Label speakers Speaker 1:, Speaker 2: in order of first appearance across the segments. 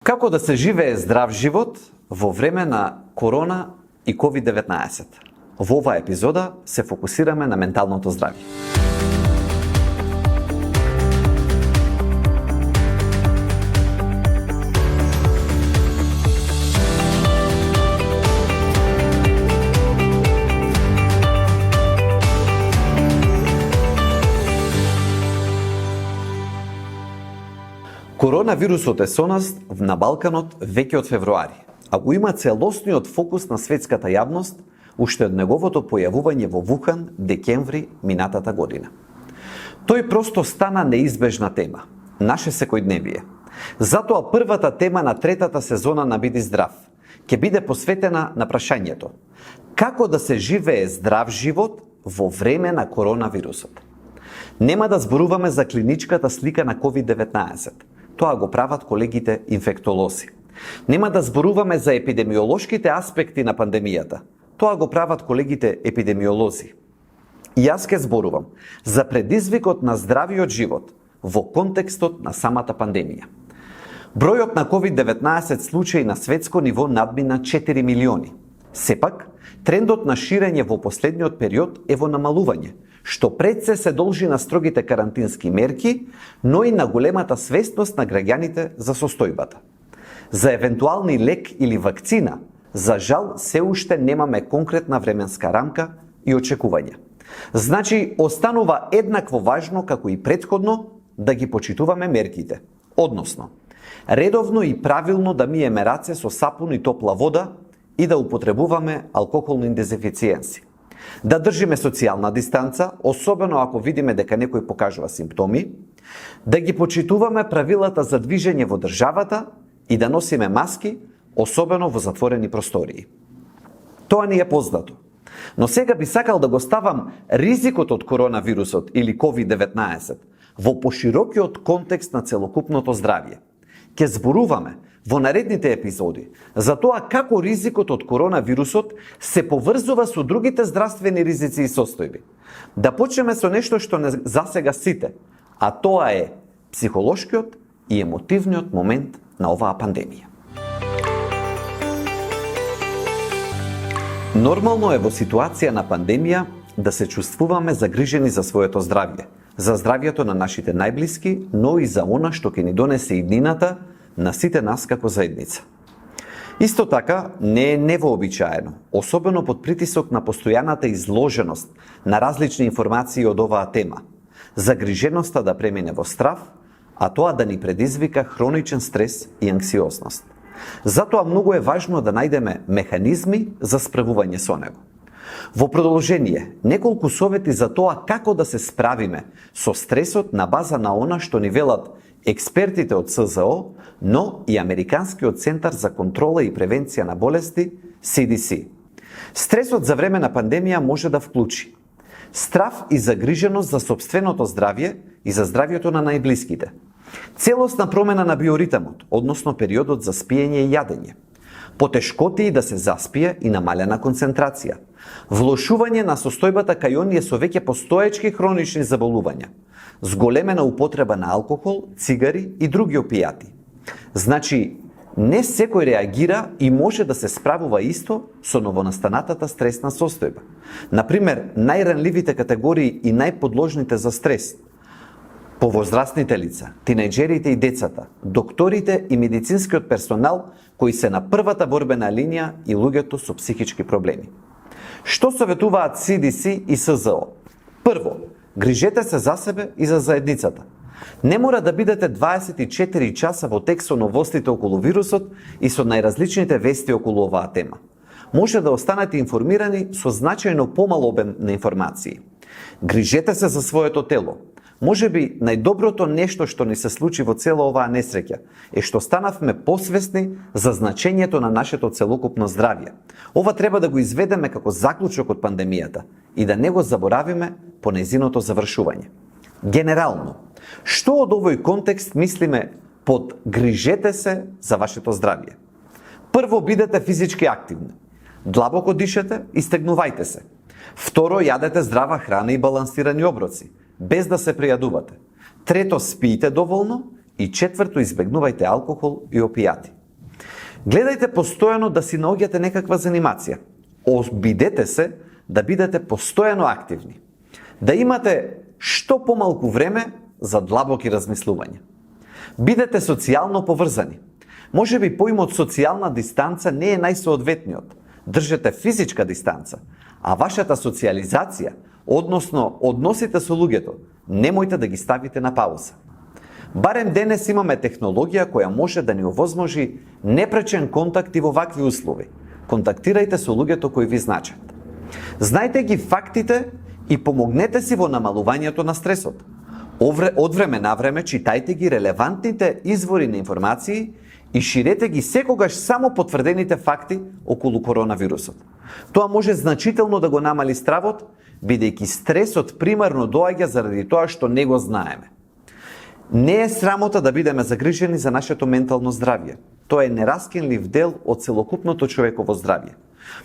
Speaker 1: Како да се живее здрав живот во време на корона и COVID-19? Во оваа епизода се фокусираме на менталното здравје. Коронавирусот е со нас на Балканот веќе од февруари, а го има целосниот фокус на светската јавност уште од неговото појавување во Вухан декември минатата година. Тој просто стана неизбежна тема, наше секојдневие. Затоа првата тема на третата сезона на Биди здрав ќе биде посветена на прашањето: како да се живее здрав живот во време на коронавирусот? Нема да зборуваме за клиничката слика на COVID-19. Тоа го прават колегите инфектолози. Нема да зборуваме за епидемиолошките аспекти на пандемијата. Тоа го прават колегите епидемиолози. И јас ке зборувам за предизвикот на здравиот живот во контекстот на самата пандемија. Бројот на COVID-19 случаи на светско ниво надмина 4 милиони. Сепак, трендот на ширење во последниот период е во намалување, што пред се должи на строгите карантински мерки, но и на големата свесност на граѓаните за состојбата. За евентуални лек или вакцина, за жал, се уште немаме конкретна временска рамка и очекување. Значи, останува еднакво важно како и претходно да ги почитуваме мерките, односно, редовно и правилно да миеме раце со сапун и топла вода и да употребуваме алкохолни дезинфициенси. Да држиме социјална дистанца, особено ако видиме дека некој покажува симптоми, да ги почитуваме правилата за движење во државата и да носиме маски, особено во затворени простории. Тоа ни е познато. Но сега би сакал да го ставам ризикот од коронавирусот или COVID-19 во поширокиот контекст на целокупното здравје. Ке зборуваме во наредните епизоди за тоа како ризикот од коронавирусот се поврзува со другите здравствени ризици и состојби. Да почнеме со нешто што не засега сите, а тоа е психолошкиот и емотивниот момент на оваа пандемија. Нормално е во ситуација на пандемија да се чувствуваме загрижени за своето здравје, за здравјето на нашите најблиски, но и за она што ќе ни донесе иднината на сите нас како заедница. Исто така, не е невообичаено, особено под притисок на постојаната изложеност на различни информации од оваа тема, загриженоста да премине во страв, а тоа да ни предизвика хроничен стрес и анксиозност. Затоа многу е важно да најдеме механизми за справување со него. Во продолжение, неколку совети за тоа како да се справиме со стресот на база на она што ни велат експертите од СЗО, но и Американскиот центар за контрола и превенција на болести, CDC. Стресот за време на пандемија може да вклучи страв и загриженост за сопственото здравје и за здравјето на најблиските, целосна промена на биоритмот, односно периодот за спиење и јадење, потешкоти да се заспие и намалена концентрација, влошување на состојбата кај оние со веќе постоечки хронични заболувања, зголемена употреба на алкохол, цигари и други опијати. Значи, не секој реагира и може да се справува исто со новонастанатата стресна состојба. Например, најранливите категории и најподложните за стрес: повозрастните лица, тинејџерите и децата, докторите и медицинскиот персонал кои се на првата борбена линија и луѓето со психички проблеми. Што советуваат CDC и СЗО? Прво, грижете се за себе и за заедницата. Не мора да бидете 24 часа во тек со новостите околу вирусот и со најразличните вести околу оваа тема. Може да останете информирани со значајно помал обем на информации. Грижете се за своето тело. Може би најдоброто нешто што ни се случи во цела оваа несреќа е што станавме посвесни за значењето на нашето целокупно здравје. Ова треба да го изведеме како заклучок од пандемијата и да не го заборавиме по нејзиното завршување. Генерално, што од овој контекст мислиме под грижете се за вашето здравје? Прво, бидете физички активни. Длабоко дишете и стегнувајте се. Второ, јадете здрава храна и балансирани оброци, без да се пријадувате. Трето, спиите доволно и четврто, избегнувајте алкохол и опијати. Гледајте постојано да си наоѓате некаква занимација. Обидете се да бидете постојано активни. Да имате што помалку време за длабоки размислувања. Бидете социјално поврзани. Може би поимот социјална дистанца не е најсоодветниот. Држете физичка дистанца, а вашата социјализација, односно односите со луѓето, немојте да ги ставите на пауза. Барем денес имаме технологија која може да ни овозможи непречен контакт и во вакви услови. Контактирајте со луѓето кои ви значат. Знајте ги фактите и помогнете си во намалувањето на стресот. Од време на време читајте ги релевантните извори на информации и ширете ги секогаш само потврдените факти околу коронавирусот. Тоа може значително да го намали стравот, бидејќи стресот примарно доаѓа заради тоа што не го знаеме. Не е срамота да бидеме загрижени за нашето ментално здравје. Тоа е нераскинлив дел од целокупното човеково здравје.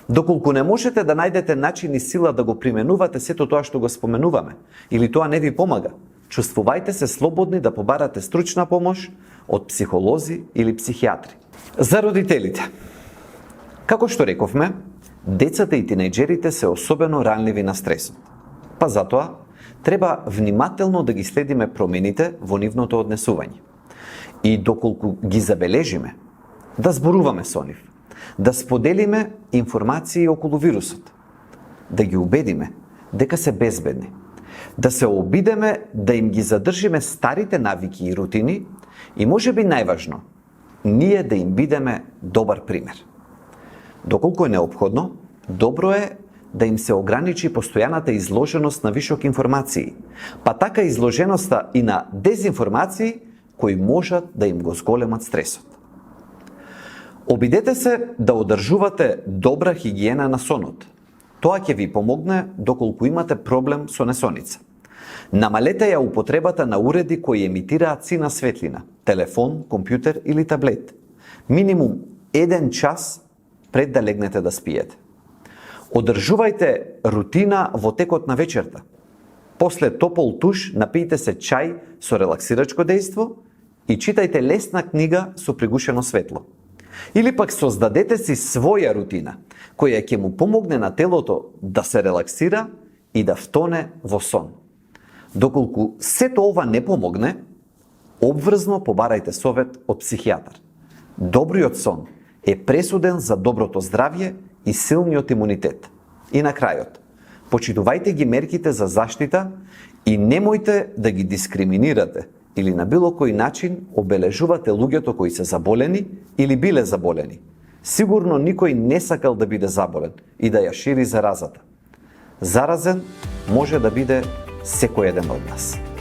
Speaker 1: Доколку не можете да најдете начин и сила да го применувате сето тоа што го споменуваме, или тоа не ви помага, чувствувајте се слободни да побарате стручна помош од психолози или психијатри. За родителите. Како што рековме, децата и тинејџерите се особено ранливи на стресот. Па затоа, треба внимателно да ги следиме промените во нивното однесување. И доколку ги забележиме, да зборуваме со нив, да споделиме информации околу вирусот, да ги убедиме дека се безбедни, да се обидеме да им ги задржиме старите навики и рутини и можеби најважно, ние да им бидеме добар пример. Доколку е неопходно, добро е да им се ограничи постојаната изложеност на вишок информации, па така изложеноста и на дезинформации кои можат да им го зголемат стресот. Обидете се да одржувате добра хигиена на сонот. Тоа ќе ви помогне доколку имате проблем со несоница. Намалете ја употребата на уреди кои емитираат сина светлина, телефон, компјутер или таблет. Минимум 1 час пред да легнете да спиете. Одржувајте рутина во текот на вечерта. После топол туш напијте се чај со релаксирачко дејство и читајте лесна книга со пригушено светло. Или пак создадете си своја рутина, која ќе му помогне на телото да се релаксира и да втоне во сон. Доколку сето ова не помогне, обврзно побарајте совет од психијатар. Добриот сон е пресуден за доброто здравје и силниот имунитет. И на крајот, почитувајте ги мерките за заштита и немојте да ги дискриминирате или на било кој начин обележувате луѓето кои се заболени или биле заболени. Сигурно никој не сакал да биде заболен и да ја шири заразата. Заразен може да биде секој еден од нас.